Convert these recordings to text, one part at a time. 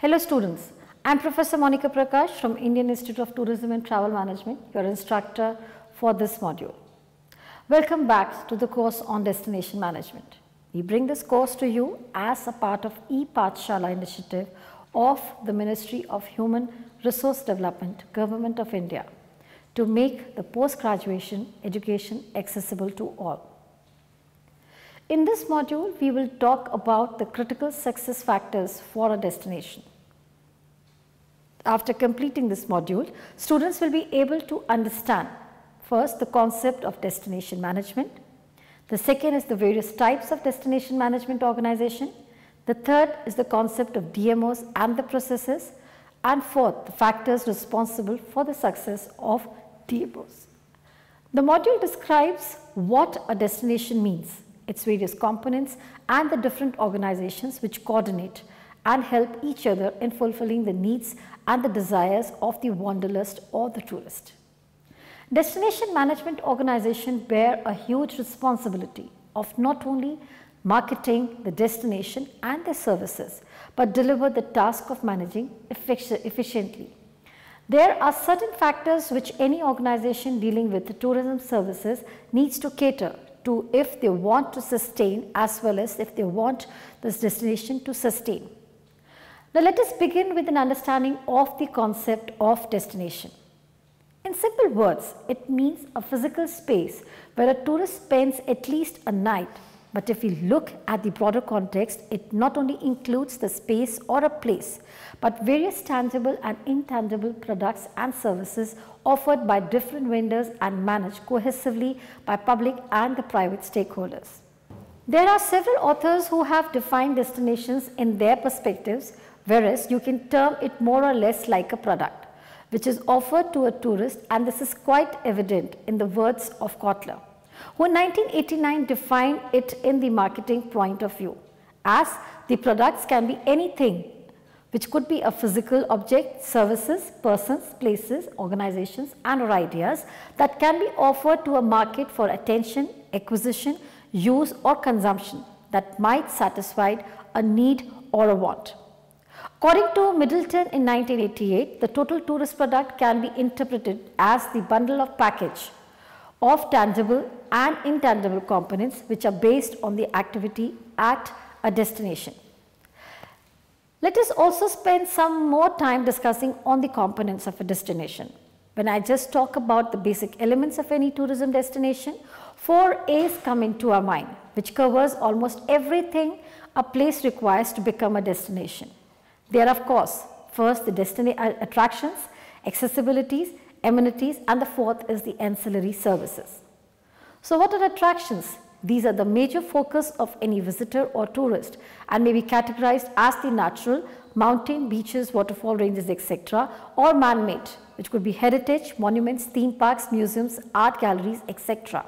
Hello students, I am Professor Monica Prakash from Indian Institute of Tourism and Travel Management, your instructor for this module. Welcome back to the course on destination management. We bring this course to you as a part of e-Pathshala initiative of the Ministry of Human Resource Development, Government of India, to make the post-graduation education accessible to all. In this module, we will talk about the critical success factors for a destination. After completing this module, students will be able to understand first the concept of destination management. The second is the various types of destination management organization. The third is the concept of DMOs and the processes. And fourth, the factors responsible for the success of DMOs. The module describes what a destination means, its various components and the different organizations which coordinate and help each other in fulfilling the needs and the desires of the wanderlust or the tourist. Destination management organization bear a huge responsibility of not only marketing the destination and their services, but deliver the task of managing efficiently. There are certain factors which any organization dealing with the tourism services needs to cater to if they want to sustain as well as if they want this destination to sustain. Now let us begin with an understanding of the concept of destination. In simple words, it means a physical space where a tourist spends at least a night. But if we look at the broader context, it not only includes the space or a place, but various tangible and intangible products and services offered by different vendors and managed cohesively by public and the private stakeholders. There are several authors who have defined destinations in their perspectives, whereas you can term it more or less like a product, which is offered to a tourist, and this is quite evident in the words of Kotler, who in 1989 defined it in the marketing point of view as the products can be anything which could be a physical object, services, persons, places, organizations and or ideas that can be offered to a market for attention, acquisition, use or consumption that might satisfy a need or a want. According to Middleton in 1988, the total tourist product can be interpreted as the bundle of package of tangible and intangible components which are based on the activity at a destination. Let us also spend some more time discussing on the components of a destination. When I just talk about the basic elements of any tourism destination, 4 A's come into our mind, which covers almost everything a place requires to become a destination. They are of course, first the attractions, accessibilities, amenities, and the fourth is the ancillary services. So what are attractions? These are the major focus of any visitor or tourist and may be categorized as the natural, mountain, beaches, waterfall ranges, etc. or man-made, which could be heritage, monuments, theme parks, museums, art galleries, etc.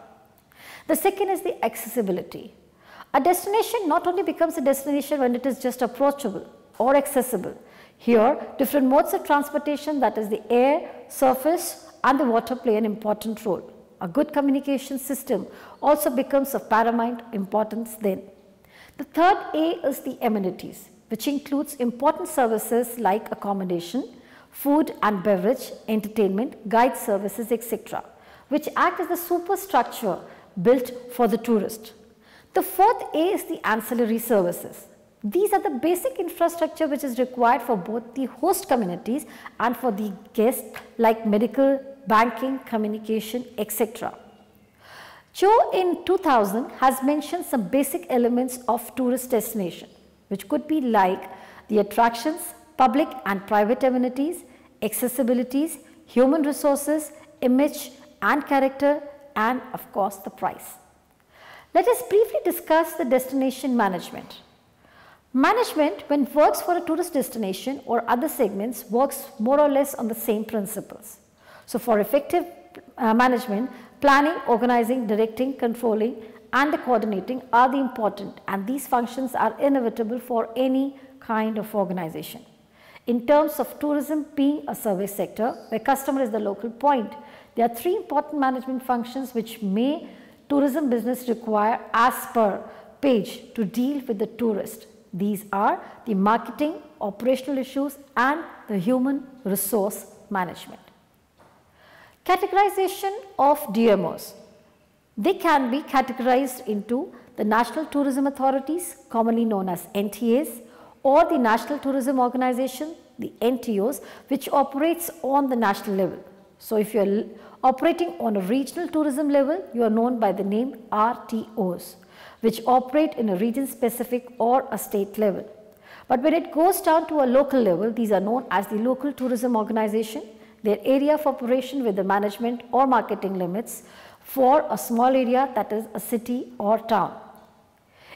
The second is the accessibility. A destination not only becomes a destination when it is just approachable or accessible. Here, different modes of transportation, that is the air, surface and the water, play an important role. A good communication system also becomes of paramount importance then. The third A is the amenities, which includes important services like accommodation, food and beverage, entertainment, guide services, etc., which act as the superstructure built for the tourist. The fourth A is the ancillary services. These are the basic infrastructure which is required for both the host communities and for the guests like medical, banking, communication, etc. Joe in 2000 has mentioned some basic elements of tourist destination, which could be like the attractions, public and private amenities, accessibilities, human resources, image and character, and of course the price. Let us briefly discuss the destination management. Management, when works for a tourist destination or other segments, works more or less on the same principles. So for effective management, planning, organizing, directing, controlling and the coordinating are the important, and these functions are inevitable for any kind of organization. In terms of tourism being a service sector where customer is the local point, there are 3 important management functions which may tourism business require as per page to deal with the tourist. These are the marketing, operational issues and the human resource management. Categorization of DMOs. They can be categorized into the National Tourism Authorities, commonly known as NTAs, or the National Tourism Organization, the NTOs, which operates on the national level. So, if you are operating on a regional tourism level, you are known by the name RTOs, which operate in a region specific or a state level. But when it goes down to a local level, these are known as the Local Tourism Organization. Their area of operation with the management or marketing limits for a small area, that is a city or town.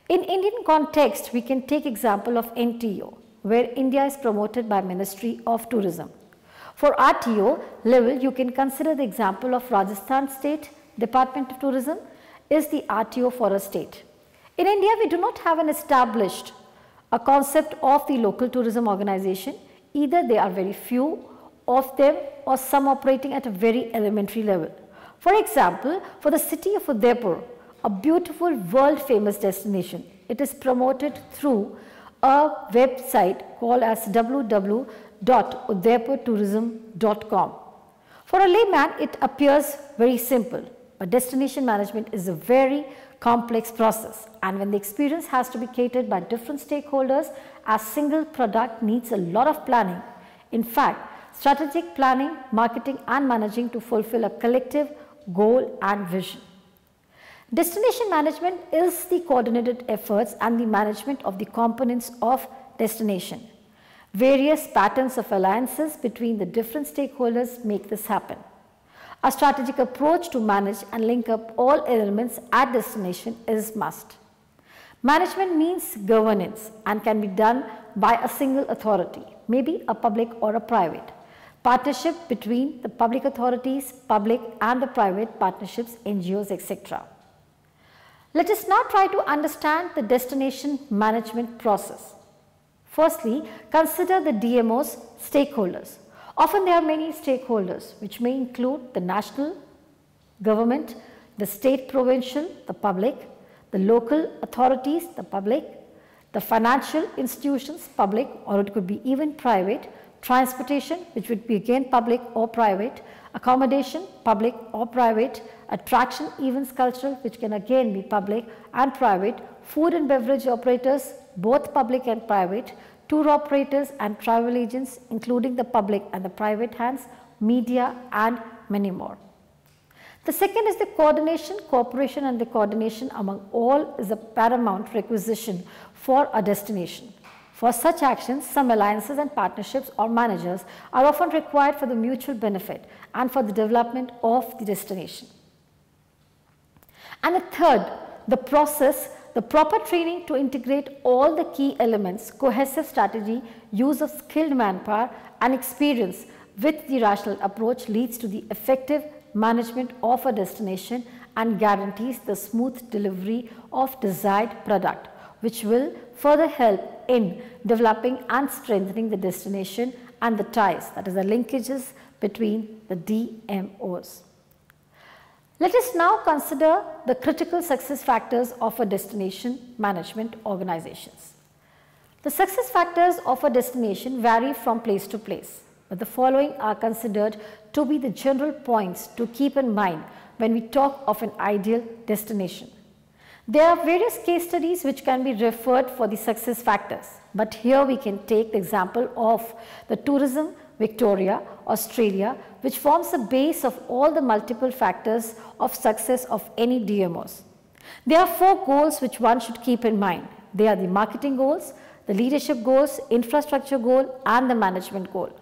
In Indian context, we can take example of NTO, where India is promoted by Ministry of Tourism. For RTO level, you can consider the example of Rajasthan State Department of Tourism is the RTO for a state. In India, we do not have an established a concept of the local tourism organization. Either they are very few of them or some operating at a very elementary level. For example, for the city of Udaipur, a beautiful world famous destination, it is promoted through a website called as www.udaipurtourism.com. For a layman, it appears very simple, but destination management is a very complex process, and when the experience has to be catered by different stakeholders, a single product needs a lot of planning. In fact, strategic planning, marketing and managing to fulfill a collective goal and vision. Destination management is the coordinated efforts and the management of the components of destination. Various patterns of alliances between the different stakeholders make this happen. A strategic approach to manage and link up all elements at destination is must. Management means governance and can be done by a single authority, maybe a public or a private. Partnership between the public authorities, public and the private partnerships, NGOs, etc. Let us now try to understand the destination management process. Firstly, consider the DMO's stakeholders. Often there are many stakeholders which may include the national government, the state provincial, the public, the local authorities, the public, the financial institutions, public, or it could be even private, transportation, which would be again public or private, accommodation, public or private, attraction, events, cultural, which can again be public and private, food and beverage operators, both public and private, tour operators and travel agents, including the public and the private hands, media and many more. The second is the coordination, cooperation and the coordination among all is a paramount requisition for a destination. For such actions, some alliances and partnerships or managers are often required for the mutual benefit and for the development of the destination. And the third, the process, the proper training to integrate all the key elements, cohesive strategy, use of skilled manpower and experience with the rational approach leads to the effective management of a destination and guarantees the smooth delivery of desired product, which will further help in developing and strengthening the destination and the ties, that is the linkages between the DMOs. Let us now consider the critical success factors of a destination management organizations. The success factors of a destination vary from place to place, but the following are considered to be the general points to keep in mind when we talk of an ideal destination. There are various case studies which can be referred for the success factors, but here we can take the example of the Tourism Victoria, Australia, which forms the base of all the multiple factors of success of any DMOs. There are 4 goals which one should keep in mind. They are the marketing goals, the leadership goals, infrastructure goal and the management goal.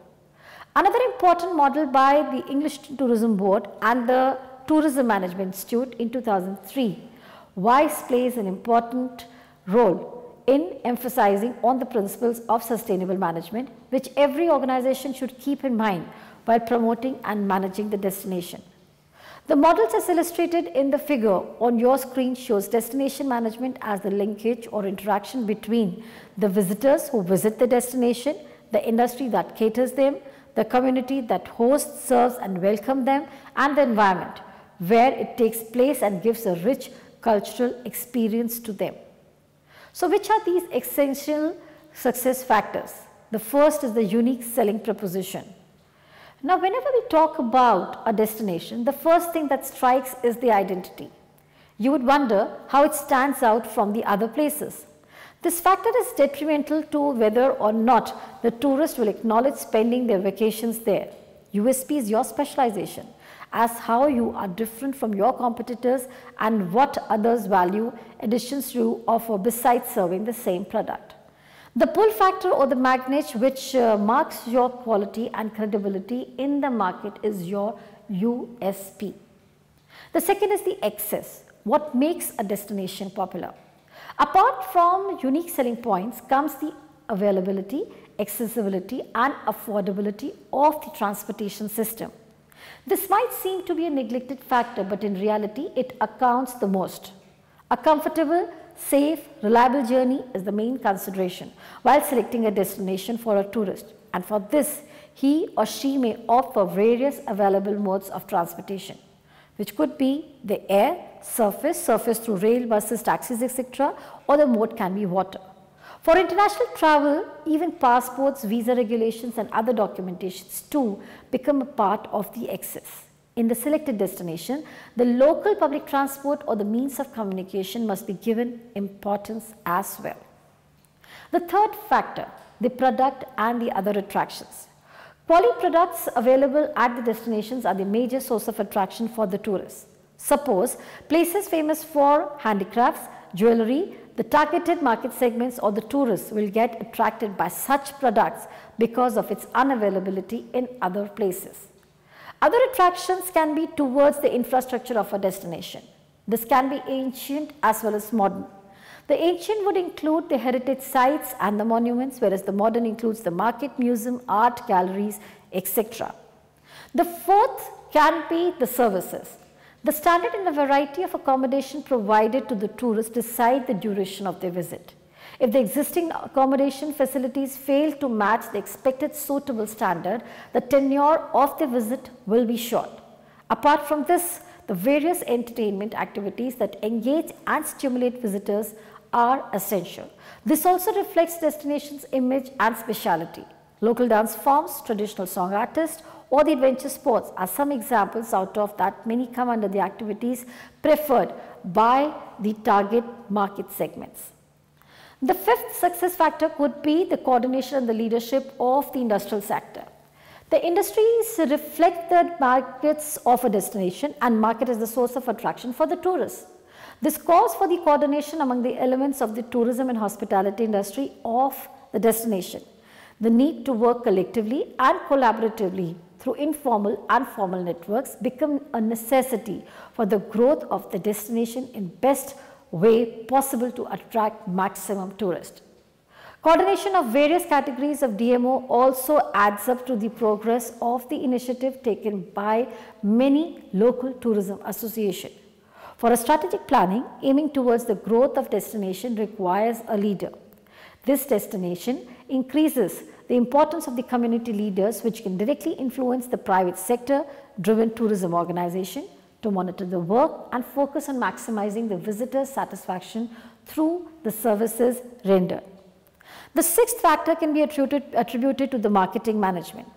Another important model by the English Tourism Board and the Tourism Management Institute in 2003, WISE plays an important role in emphasizing on the principles of sustainable management, which every organization should keep in mind while promoting and managing the destination. The models as illustrated in the figure on your screen shows destination management as the linkage or interaction between the visitors who visit the destination, the industry that caters them, the community that hosts, serves and welcomes them, and the environment where it takes place and gives a rich cultural experience to them. So which are these essential success factors? The first is the unique selling proposition. Now whenever we talk about a destination, the first thing that strikes is the identity. You would wonder how it stands out from the other places. This factor is detrimental to whether or not the tourist will acknowledge spending their vacations there. USP is your specialization, as how you are different from your competitors and what others value additions you offer besides serving the same product. The pull factor or the magnet which marks your quality and credibility in the market is your USP. The second is the excess, what makes a destination popular. Apart from unique selling points comes the availability, accessibility and affordability of the transportation system. This might seem to be a neglected factor, but in reality it accounts the most. A comfortable, safe, reliable journey is the main consideration while selecting a destination for a tourist, and for this he or she may opt for various available modes of transportation, which could be the air, surface through rail, buses, taxis, etc., or the mode can be water. For international travel, even passports, visa regulations and other documentations too become a part of the excess. In the selected destination, the local public transport or the means of communication must be given importance as well. The third factor, the product and the other attractions. Quality products available at the destinations are the major source of attraction for the tourists. Suppose places famous for handicrafts, jewelry, the targeted market segments or the tourists will get attracted by such products because of its unavailability in other places. Other attractions can be towards the infrastructure of a destination. This can be ancient as well as modern. The ancient would include the heritage sites and the monuments, whereas the modern includes the market, museum, art, galleries, etc. The fourth can be the services. The standard and the variety of accommodation provided to the tourists decide the duration of their visit. If the existing accommodation facilities fail to match the expected suitable standard, the tenure of the visit will be short. Apart from this, the various entertainment activities that engage and stimulate visitors are essential. This also reflects destination's image and speciality. Local dance forms, traditional song artists, or the adventure sports are some examples out of that many come under the activities preferred by the target market segments. The fifth success factor could be the coordination and the leadership of the industrial sector. The industries reflect the markets of a destination, and market is the source of attraction for the tourists. This calls for the coordination among the elements of the tourism and hospitality industry of the destination. The need to work collectively and collaboratively through informal and formal networks become a necessity for the growth of the destination in best way possible to attract maximum tourists. Coordination of various categories of DMO also adds up to the progress of the initiative taken by many local tourism associations. For a strategic planning, aiming towards the growth of destination requires a leader. This destination increases the importance of the community leaders, which can directly influence the private sector driven tourism organization to monitor the work and focus on maximizing the visitor's satisfaction through the services rendered. The sixth factor can be attributed to the marketing management.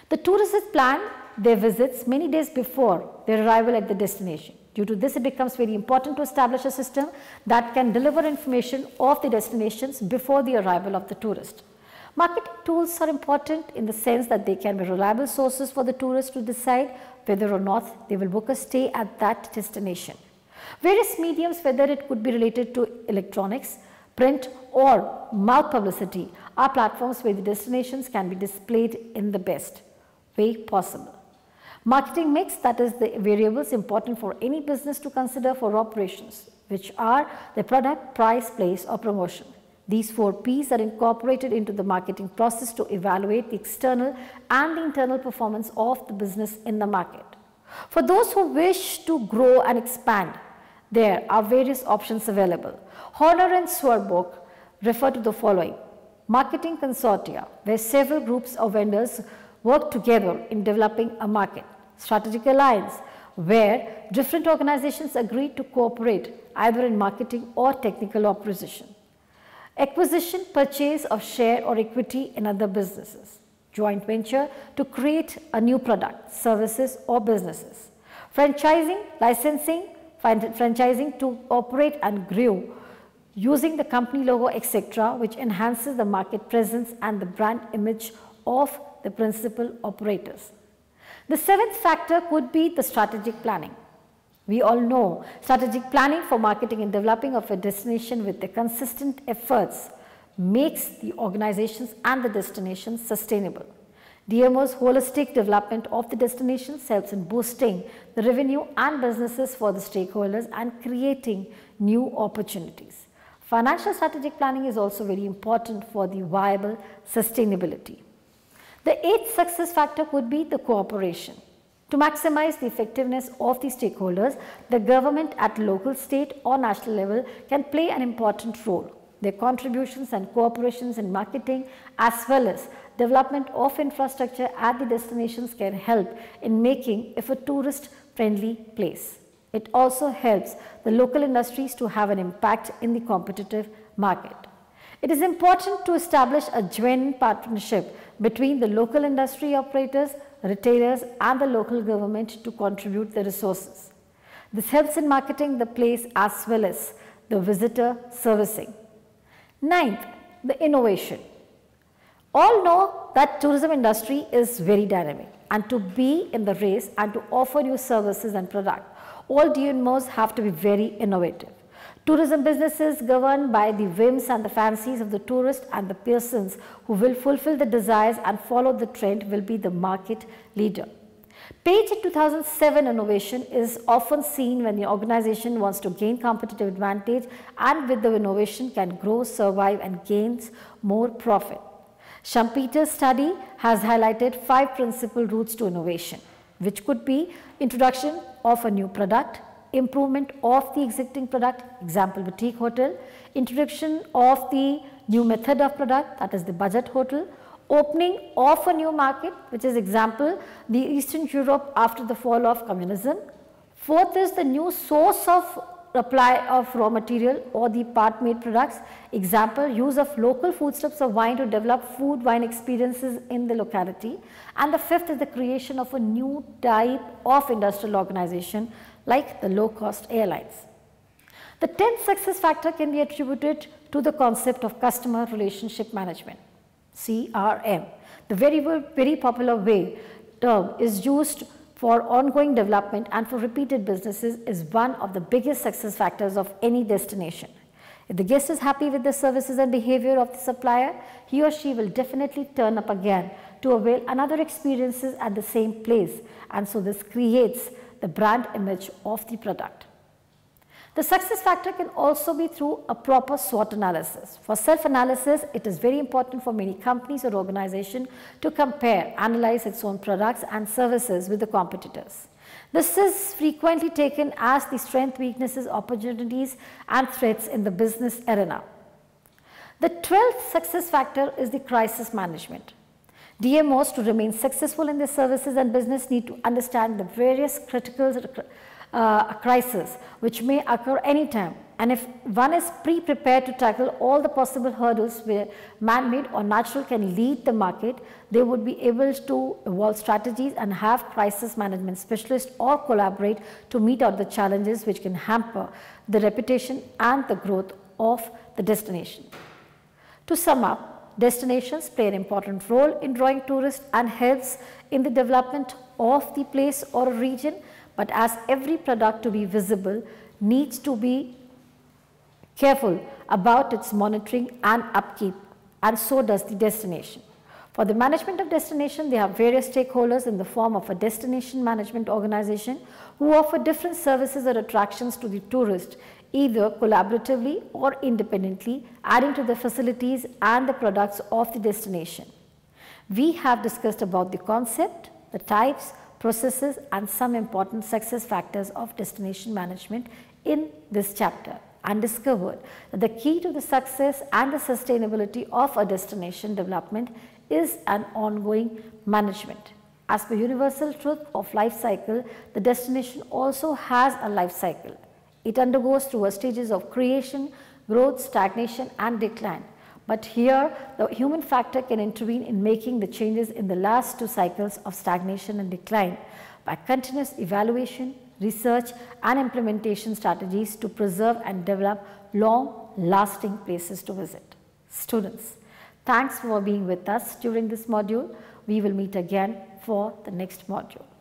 The tourists plan their visits many days before their arrival at the destination. Due to this, it becomes very important to establish a system that can deliver information of the destinations before the arrival of the tourist. Marketing tools are important in the sense that they can be reliable sources for the tourists to decide whether or not they will book a stay at that destination. Various mediums, whether it could be related to electronics, print or mouth publicity, are platforms where the destinations can be displayed in the best way possible. Marketing mix, that is the variables important for any business to consider for operations, which are the product, price, place or promotion. These 4 P's are incorporated into the marketing process to evaluate the external and the internal performance of the business in the market. For those who wish to grow and expand, there are various options available. Horner and Swarbrick refer to the following: marketing consortia, where several groups of vendors work together in developing a market; strategic alliance, where different organizations agree to cooperate either in marketing or technical opposition; acquisition, purchase of share or equity in other businesses, joint venture to create a new product, services or businesses, franchising, licensing, franchising to operate and grow using the company logo, etc., which enhances the market presence and the brand image of the principal operators. The seventh factor could be the strategic planning. We all know strategic planning for marketing and developing of a destination with the consistent efforts makes the organizations and the destinations sustainable. DMO's holistic development of the destinations helps in boosting the revenue and businesses for the stakeholders and creating new opportunities. Financial strategic planning is also very important for the viable sustainability. The eighth success factor could be the cooperation. To maximize the effectiveness of the stakeholders, the government at local, state or national level can play an important role. Their contributions and cooperations in marketing as well as development of infrastructure at the destinations can help in making it a tourist-friendly place. It also helps the local industries to have an impact in the competitive market. It is important to establish a genuine partnership between the local industry operators, retailers and the local government to contribute the resources. This helps in marketing the place as well as the visitor servicing. Ninth, the innovation. All know that tourism industry is very dynamic, and to be in the race and to offer new services and products, all DMOs have to be very innovative. Tourism businesses governed by the whims and the fancies of the tourist and the persons who will fulfill the desires and follow the trend will be the market leader. Page 2007 innovation is often seen when the organization wants to gain competitive advantage and with the innovation can grow, survive and gains more profit. Schumpeter's study has highlighted 5 principal routes to innovation, which could be introduction of a new product, improvement of the existing product, example boutique hotel, introduction of the new method of product, that is the budget hotel, opening of a new market, which is example the Eastern Europe after the fall of communism. Fourth is the new source of supply of raw material or the part made products, example use of local foodstuffs of wine to develop food wine experiences in the locality. And the fifth is the creation of a new type of industrial organization like the low cost airlines. The 10th success factor can be attributed to the concept of customer relationship management, CRM. The very popular way term is used for ongoing development and for repeated businesses is one of the biggest success factors of any destination. If the guest is happy with the services and behavior of the supplier, he or she will definitely turn up again to avail another experiences at the same place, and so this creates the brand image of the product. The success factor can also be through a proper SWOT analysis. For self-analysis, it is very important for many companies or organizations to compare, analyze its own products and services with the competitors. This is frequently taken as the strengths, weaknesses, opportunities and threats in the business arena. The 12th success factor is the crisis management. DMOs, to remain successful in their services and business, need to understand the various critical crises which may occur anytime, and if one is pre-prepared to tackle all the possible hurdles where man-made or natural can lead the market, they would be able to evolve strategies and have crisis management specialists or collaborate to meet out the challenges which can hamper the reputation and the growth of the destination. To sum up, destinations play an important role in drawing tourists and helps in the development of the place or a region, but as every product to be visible needs to be careful about its monitoring and upkeep, and so does the destination. For the management of destination, they have various stakeholders in the form of a destination management organization who offer different services or attractions to the tourist, either collaboratively or independently, adding to the facilities and the products of the destination. We have discussed about the concept, the types, processes and some important success factors of destination management in this chapter, and discovered that the key to the success and the sustainability of a destination development is an ongoing management. As per universal truth of life cycle, the destination also has a life cycle. It undergoes through stages of creation, growth, stagnation and decline. But here the human factor can intervene in making the changes in the last two cycles of stagnation and decline by continuous evaluation, research and implementation strategies to preserve and develop long-lasting places to visit. Students, thanks for being with us during this module. We will meet again for the next module.